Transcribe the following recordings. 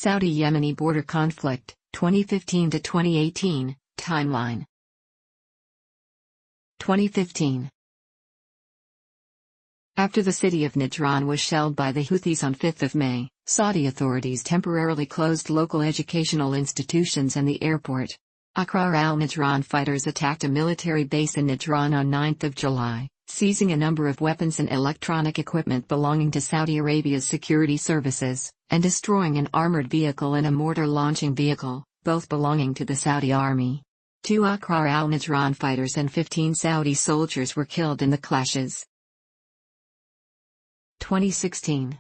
Saudi-Yemeni border conflict, 2015 to 2018, timeline. 2015. After the city of Najran was shelled by the Houthis on 5 May, Saudi authorities temporarily closed local educational institutions and the airport. Ahrar al-Najran fighters attacked a military base in Najran on 9 July, seizing a number of weapons and electronic equipment belonging to Saudi Arabia's security services, and destroying an armored vehicle and a mortar-launching vehicle, both belonging to the Saudi army. 2 Ahrar al-Najran fighters and 15 Saudi soldiers were killed in the clashes. 2016.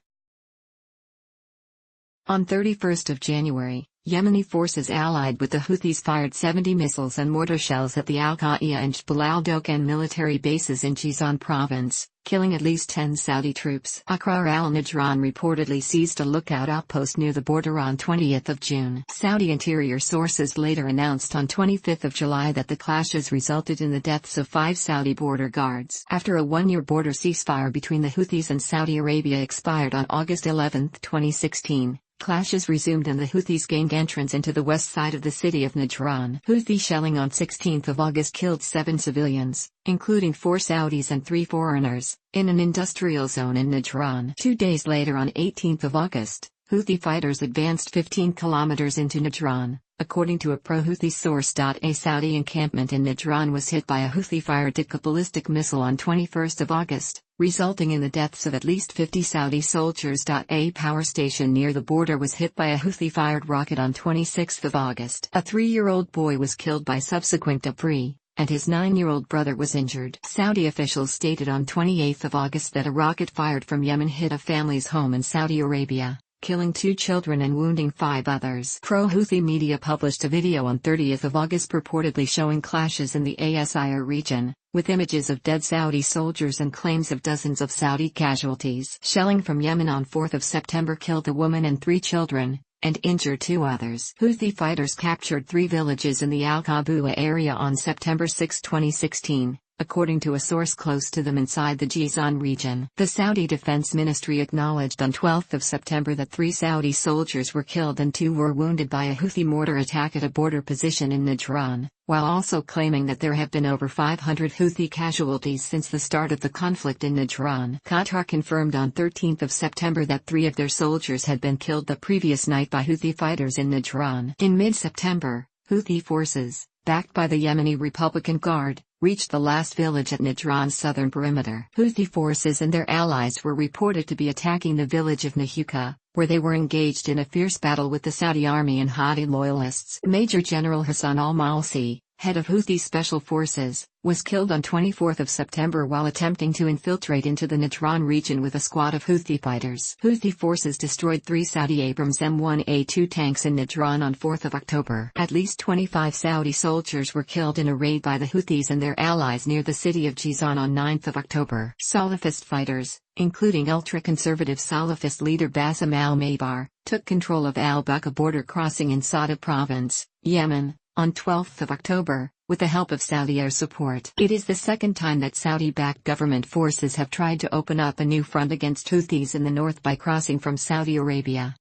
On 31 January, Yemeni forces allied with the Houthis fired 70 missiles and mortar shells at the Al-Qa'iyya and Jbal al-Dokan military bases in Jizan province, killing at least 10 Saudi troops. Ahrar al-Najran reportedly seized a lookout outpost near the border on 20 June. Saudi interior sources later announced on 25 July that the clashes resulted in the deaths of 5 Saudi border guards. After a one-year border ceasefire between the Houthis and Saudi Arabia expired on August 11, 2016, clashes resumed and the Houthis gained entrance into the west side of the city of Najran. Houthi shelling on 16 August killed 7 civilians, including 4 Saudis and 3 foreigners, in an industrial zone in Najran. 2 days later on 18 August, Houthi fighters advanced 15 kilometers into Najran. According to a pro-Houthi source. A Saudi encampment in Najran was hit by a Houthi-fired ballistic missile on 21 August, resulting in the deaths of at least 50 Saudi soldiers. A power station near the border was hit by a Houthi-fired rocket on 26 August. A 3-year-old boy was killed by subsequent debris, and his 9-year-old brother was injured. Saudi officials stated on 28 August that a rocket fired from Yemen hit a family's home in Saudi Arabia, killing 2 children and wounding 5 others. Pro-Houthi media published a video on 30 August purportedly showing clashes in the Asir region, with images of dead Saudi soldiers and claims of dozens of Saudi casualties. Shelling from Yemen on 4 September killed a woman and 3 children, and injured 2 others. Houthi fighters captured 3 villages in the Al-Qabua area on September 6, 2016. According to a source close to them inside the Jizan region. The Saudi Defense Ministry acknowledged on 12 September that 3 Saudi soldiers were killed and 2 were wounded by a Houthi mortar attack at a border position in Najran, while also claiming that there have been over 500 Houthi casualties since the start of the conflict in Najran. Qatar confirmed on 13 September that 3 of their soldiers had been killed the previous night by Houthi fighters in Najran. In mid-September, Houthi forces, backed by the Yemeni Republican Guard, reached the last village at Najran's southern perimeter. Houthi forces and their allies were reported to be attacking the village of Nahuka, where they were engaged in a fierce battle with the Saudi army and Hadi loyalists. Major General Hassan al-Malsi, head of Houthi Special Forces, was killed on 24 September while attempting to infiltrate into the Najran region with a squad of Houthi fighters. Houthi forces destroyed 3 Saudi Abrams M1A2 tanks in Najran on 4 October. At least 25 Saudi soldiers were killed in a raid by the Houthis and their allies near the city of Jizan on 9 October. Salafist fighters, including ultra-conservative Salafist leader Bassam al-Maybar, took control of al-Buqa border crossing in Sada province, Yemen, on 12 October, with the help of Saudi air support. It is the second time that Saudi-backed government forces have tried to open up a new front against Houthis in the north by crossing from Saudi Arabia.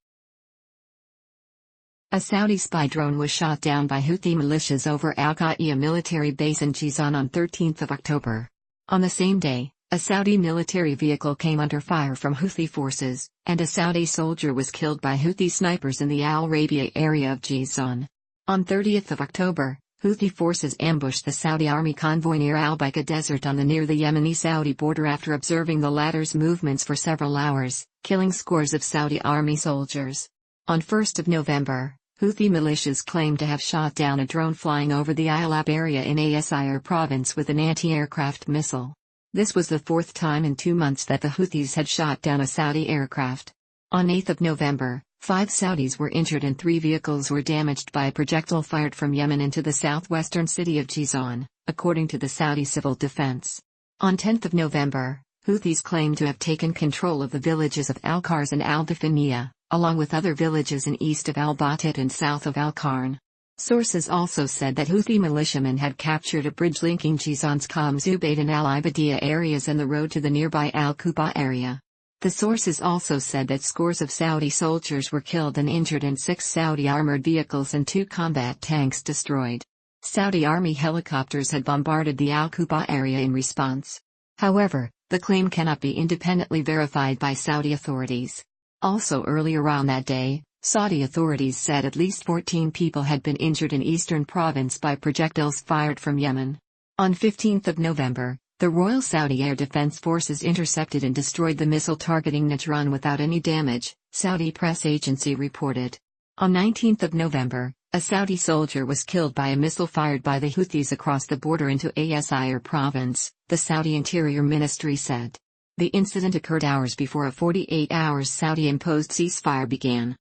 A Saudi spy drone was shot down by Houthi militias over Al-Qa'iyya military base in Jizan on 13 October. On the same day, a Saudi military vehicle came under fire from Houthi forces, and a Saudi soldier was killed by Houthi snipers in the Al-Rabia area of Jizan. On 30 October, Houthi forces ambushed the Saudi army convoy near al-Baqa desert on the near the Yemeni-Saudi border after observing the latter's movements for several hours, killing scores of Saudi army soldiers. On 1 November, Houthi militias claimed to have shot down a drone flying over the Al-Ab area in Asir province with an anti-aircraft missile. This was the 4th time in 2 months that the Houthis had shot down a Saudi aircraft. On 8 November, 5 Saudis were injured and 3 vehicles were damaged by a projectile fired from Yemen into the southwestern city of Jizan, according to the Saudi Civil Defense. On 10 November, Houthis claimed to have taken control of the villages of Al-Kars and Al-Dafaniya, along with other villages in east of Al-Batit and south of Al-Qarn. Sources also said that Houthi militiamen had captured a bridge linking Jizan's Qam Zubayt and Al-Ibadiyya areas and the road to the nearby Al-Quba area. The sources also said that scores of Saudi soldiers were killed and injured and 6 Saudi armored vehicles and 2 combat tanks destroyed. Saudi army helicopters had bombarded the Al-Quba area in response. However, the claim cannot be independently verified by Saudi authorities. Also earlier on that day, Saudi authorities said at least 14 people had been injured in eastern province by projectiles fired from Yemen. On 15 November, the Royal Saudi Air Defense Forces intercepted and destroyed the missile targeting Najran without any damage, Saudi press agency reported. On 19 November, a Saudi soldier was killed by a missile fired by the Houthis across the border into Asir province, the Saudi Interior Ministry said. The incident occurred hours before a 48-hour Saudi-imposed ceasefire began.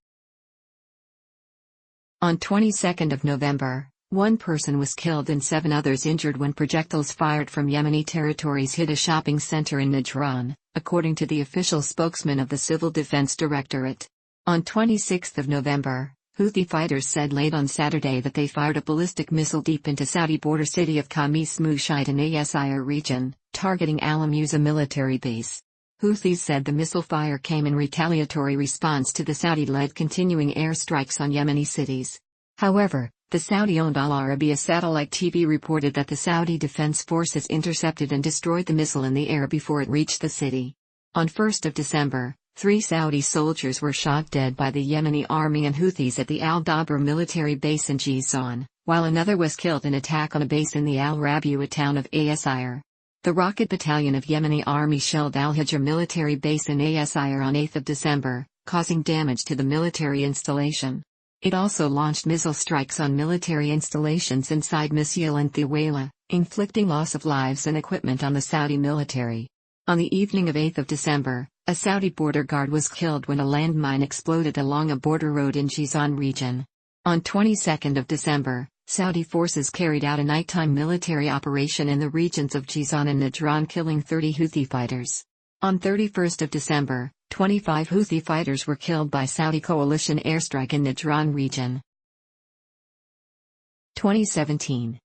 On 22 November, 1 person was killed and 7 others injured when projectiles fired from Yemeni territories hit a shopping center in Najran, according to the official spokesman of the Civil Defense Directorate. On 26 November, Houthi fighters said late on Saturday that they fired a ballistic missile deep into Saudi border city of Khamis Mushait in Asir region, targeting Al Musa military base. Houthis said the missile fire came in retaliatory response to the Saudi-led continuing airstrikes on Yemeni cities. However, the Saudi-owned Al Arabiya satellite TV reported that the Saudi Defense Forces intercepted and destroyed the missile in the air before it reached the city. On 1 December, 3 Saudi soldiers were shot dead by the Yemeni army and Houthis at the Al-Dabra military base in Jizan, while another was killed in attack on a base in the Al-Rabi'a town of Asir. The Rocket Battalion of Yemeni Army shelled Al-Hijr military base in Asir on 8 December, causing damage to the military installation. It also launched missile strikes on military installations inside Misyil and Thiwala, inflicting loss of lives and equipment on the Saudi military. On the evening of 8 December, a Saudi border guard was killed when a landmine exploded along a border road in Jizan region. On 22 December, Saudi forces carried out a nighttime military operation in the regions of Jizan and Najran, killing 30 Houthi fighters. On 31 December, 25 Houthi fighters were killed by Saudi coalition airstrike in Najran region. 2017.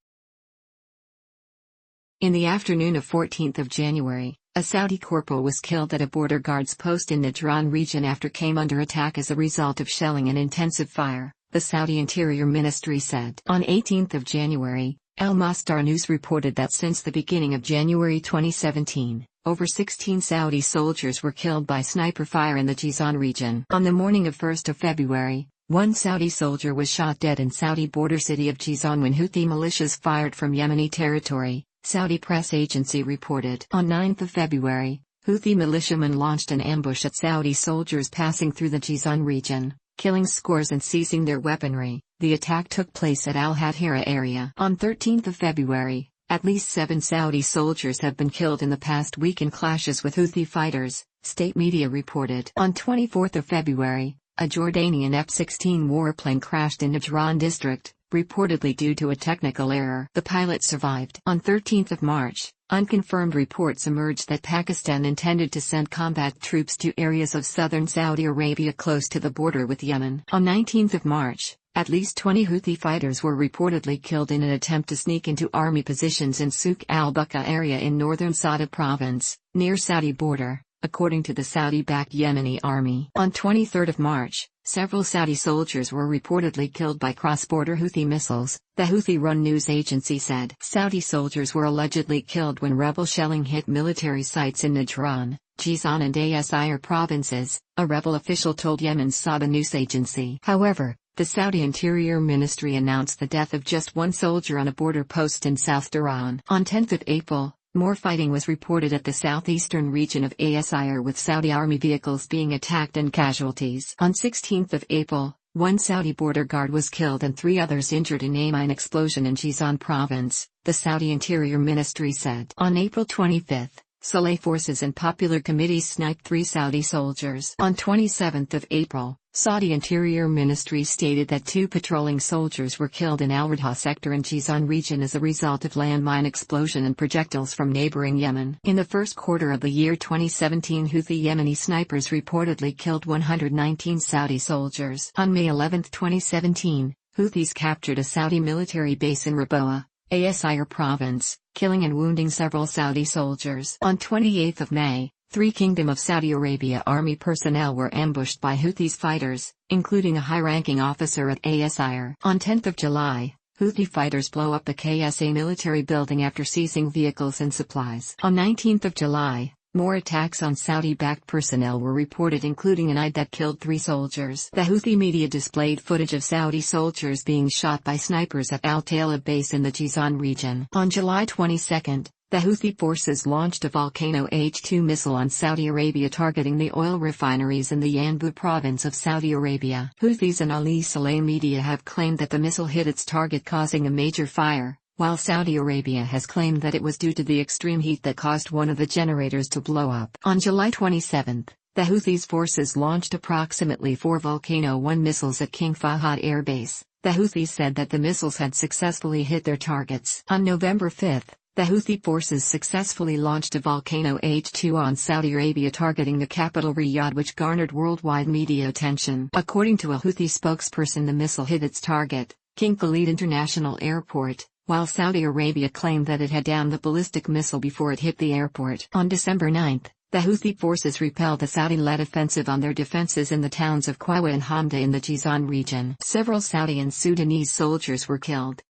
In the afternoon of 14 January, a Saudi corporal was killed at a border guard's post in Najran region after came under attack as a result of shelling and intensive fire, the Saudi Interior Ministry said. On 18 January, Al Masdar News reported that since the beginning of January 2017, over 16 Saudi soldiers were killed by sniper fire in the Jizan region. On the morning of 1 February, 1 Saudi soldier was shot dead in Saudi border city of Jizan when Houthi militias fired from Yemeni territory, Saudi press agency reported. On 9 February, Houthi militiamen launched an ambush at Saudi soldiers passing through the Jizan region, killing scores and seizing their weaponry. The attack took place at Al-Hadhira area. On 13 February, at least 7 Saudi soldiers have been killed in the past week in clashes with Houthi fighters, state media reported. On 24 February, a Jordanian F-16 warplane crashed in Najran district, reportedly due to a technical error. The pilot survived. On 13 March, unconfirmed reports emerged that Pakistan intended to send combat troops to areas of southern Saudi Arabia close to the border with Yemen. On 19 March, at least 20 Houthi fighters were reportedly killed in an attempt to sneak into army positions in Souq al-Buqa area in northern Sada province, near Saudi border, according to the Saudi-backed Yemeni army. On 23 March, several Saudi soldiers were reportedly killed by cross-border Houthi missiles, the Houthi-run news agency said. Saudi soldiers were allegedly killed when rebel shelling hit military sites in Najran, Jizan and Asir provinces, a rebel official told Yemen's Sada news agency. However, the Saudi Interior Ministry announced the death of just 1 soldier on a border post in South Dhahran. On 10 April, more fighting was reported at the southeastern region of Asir with Saudi army vehicles being attacked and casualties. On 16 April, 1 Saudi border guard was killed and 3 others injured in a mine explosion in Jizan province, the Saudi Interior Ministry said. On April 25, Saleh forces and popular committees sniped 3 Saudi soldiers. On 27 April, Saudi Interior Ministry stated that 2 patrolling soldiers were killed in Al-Radha sector in Jizan region as a result of landmine explosion and projectiles from neighboring Yemen. In the first quarter of the year 2017, Houthi Yemeni snipers reportedly killed 119 Saudi soldiers. On May 11, 2017, Houthis captured a Saudi military base in Raboa, Asir province, killing and wounding several Saudi soldiers. On 28 May, 3 Kingdom of Saudi Arabia Army personnel were ambushed by Houthis fighters, including a high-ranking officer at Asir. On 10 July, Houthi fighters blow up the KSA military building after seizing vehicles and supplies. On 19 July, more attacks on Saudi-backed personnel were reported, including an Eid that killed 3 soldiers. The Houthi media displayed footage of Saudi soldiers being shot by snipers at Al Talib base in the Jizan region. On July 22, the Houthi forces launched a Volcano H-2 missile on Saudi Arabia targeting the oil refineries in the Yanbu province of Saudi Arabia. Houthis and Ali Saleh media have claimed that the missile hit its target, causing a major fire, while Saudi Arabia has claimed that it was due to the extreme heat that caused one of the generators to blow up. On July 27, the Houthis forces launched approximately 4 Volcano 1 missiles at King Fahd Air Base. The Houthis said that the missiles had successfully hit their targets. On November 5, the Houthi forces successfully launched a Volcano H-2 on Saudi Arabia targeting the capital Riyadh, which garnered worldwide media attention. According to a Houthi spokesperson, the missile hit its target, King Khalid International Airport, while Saudi Arabia claimed that it had downed the ballistic missile before it hit the airport. On December 9, the Houthi forces repelled the Saudi-led offensive on their defenses in the towns of Qawa and Hamda in the Jizan region. Several Saudi and Sudanese soldiers were killed.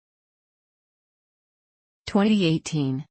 2018